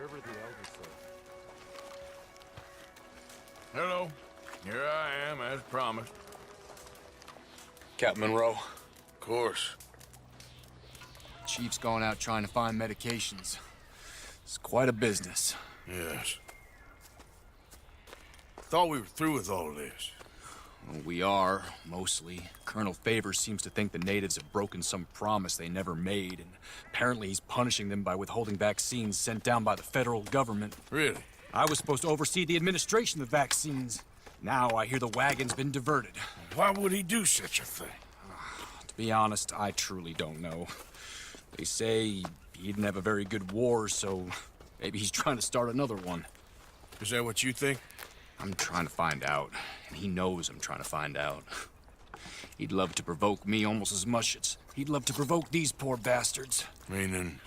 Whatever the elders say. Hello. Here I am, as promised. Captain Monroe. Of course. Chief's going out trying to find medications. It's quite a business. Yes. Thought we were through with all this. Well, we are, mostly. Colonel Favors seems to think the natives have broken some promise they never made, and apparently he's punishing them by withholding vaccines sent down by the federal government. Really? I was supposed to oversee the administration of the vaccines. Now I hear the wagon's been diverted. Why would he do such a thing? To be honest, I truly don't know. They say he didn't have a very good war, so maybe he's trying to start another one. Is that what you think? I'm trying to find out, and he knows I'm trying to find out. He'd love to provoke me almost as much as he'd love to provoke these poor bastards. Meaning?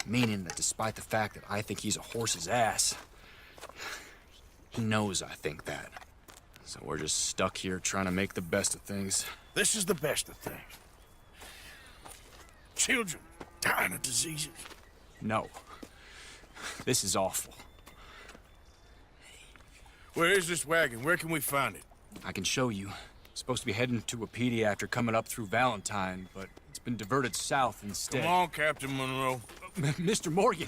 Meaning that despite the fact that I think he's a horse's ass, he knows I think that. So we're just stuck here trying to make the best of things. This is the best of things. Children dying of diseases. No. This is awful. Where is this wagon? Where can we find it? I can show you. Supposed to be heading to Wapiti after coming up through Valentine, but it's been diverted south instead. Come on, Captain Monroe. Mr. Morgan,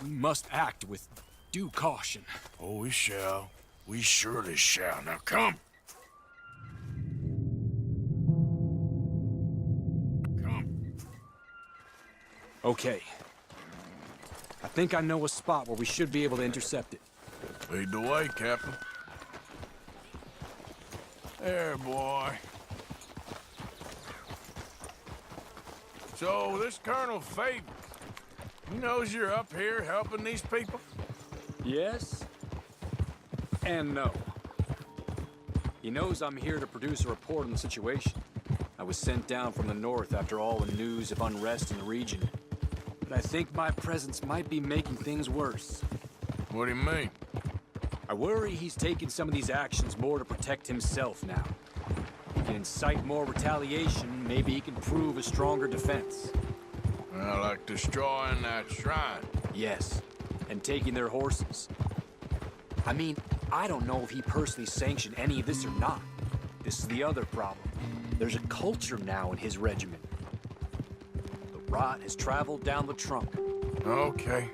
we must act with due caution. Oh, we shall. We surely shall. Now come. Come. Okay. I think I know a spot where we should be able to intercept it. Lead the way, Captain. There, boy. So, this Colonel Favors, he knows you're up here helping these people? Yes and no. He knows I'm here to produce a report on the situation. I was sent down from the north after all the news of unrest in the region. But I think my presence might be making things worse. What do you mean? I worry he's taking some of these actions more to protect himself now. If he can incite more retaliation, maybe he can prove a stronger defense. Well, like destroying that shrine. Yes, and taking their horses. I mean, I don't know if he personally sanctioned any of this or not. This is the other problem. There's a culture now in his regiment. The rot has traveled down the trunk. Okay.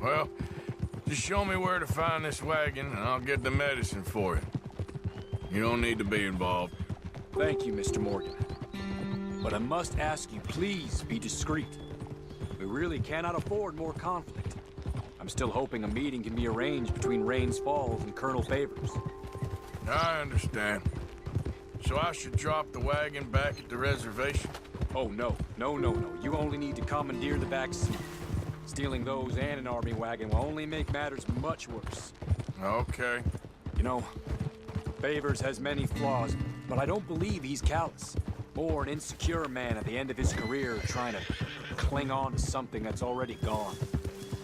Well, just show me where to find this wagon, and I'll get the medicine for you. You don't need to be involved. Thank you, Mr. Morgan. But I must ask you, please be discreet. We really cannot afford more conflict. I'm still hoping a meeting can be arranged between Rains Falls and Colonel Favors. I understand. So I should drop the wagon back at the reservation? Oh, no. No. You only need to commandeer the vaccine. Stealing those and an army wagon will only make matters much worse. Okay. You know, Favors has many flaws, but I don't believe he's callous. More an insecure man at the end of his career trying to cling on to something that's already gone.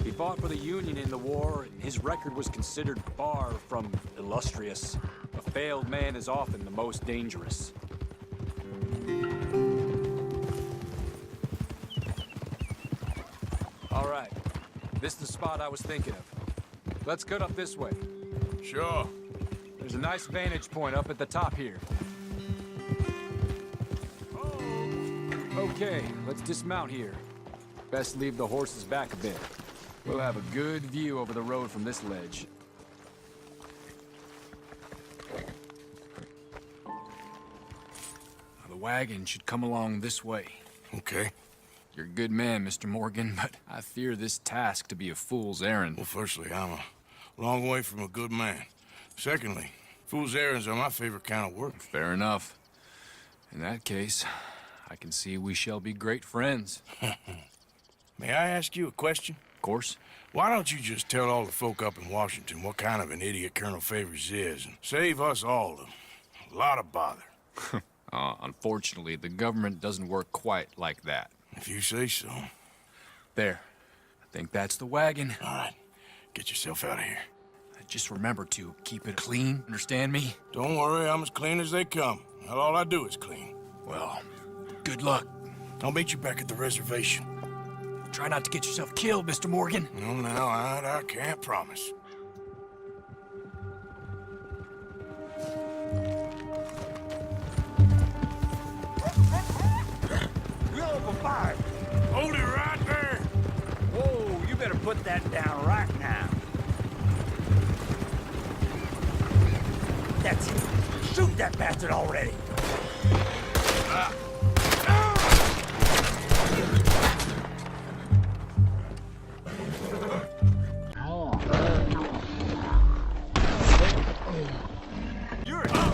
He fought for the Union in the war, and his record was considered far from illustrious. A failed man is often the most dangerous. All right. This is the spot I was thinking of. Let's cut up this way. Sure. There's a nice vantage point up at the top here. Okay, let's dismount here. Best leave the horses back a bit. We'll have a good view over the road from this ledge. Now, the wagon should come along this way. Okay. You're a good man, Mr. Morgan, but I fear this task to be a fool's errand. Well, firstly, I'm a long way from a good man. Secondly, fool's errands are my favorite kind of work. Fair enough. In that case, I can see we shall be great friends. May I ask you a question? Of course. Why don't you just tell all the folk up in Washington what kind of an idiot Colonel Favors is and save us all a lot of bother? Unfortunately, the government doesn't work quite like that. If you say so. There. I think that's the wagon. All right. Get yourself out of here. Just remember to keep it clean, understand me? Don't worry, I'm as clean as they come. Not all I do is clean. Well, good luck. I'll meet you back at the reservation. Try not to get yourself killed, Mr. Morgan. No, now, I can't promise. We'll open fire. Hold it right there. Whoa, you better put that down right now. That's it. Shoot that bastard already. You're a man.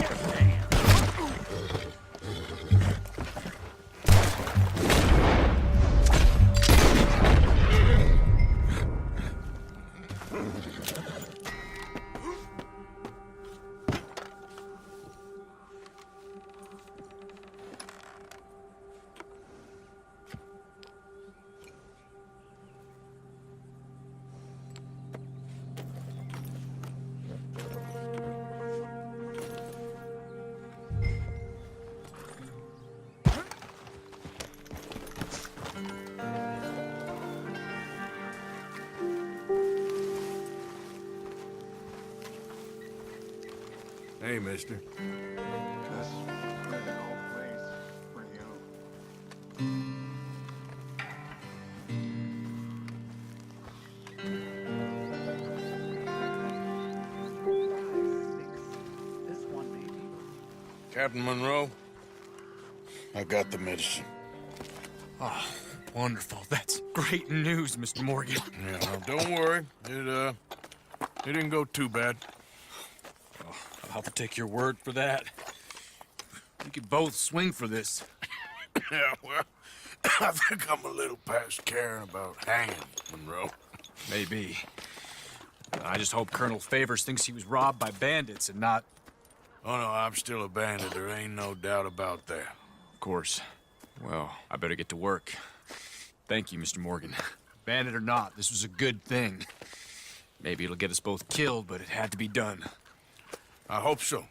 Hey, mister. This criminal place for you. This one, maybe. Captain Monroe, I got the medicine. Oh, wonderful. That's great news, Mr. Morgan. Yeah, well, don't worry. It didn't go too bad. I'll have to take your word for that. We could both swing for this. Yeah, well, I think I'm a little past caring about hanging, Monroe. Maybe. I just hope Colonel Favors thinks he was robbed by bandits and not... Oh, no, I'm still a bandit. There ain't no doubt about that. Of course. Well, I better get to work. Thank you, Mr. Morgan. Bandit or not, this was a good thing. Maybe it'll get us both killed, but it had to be done. I hope so.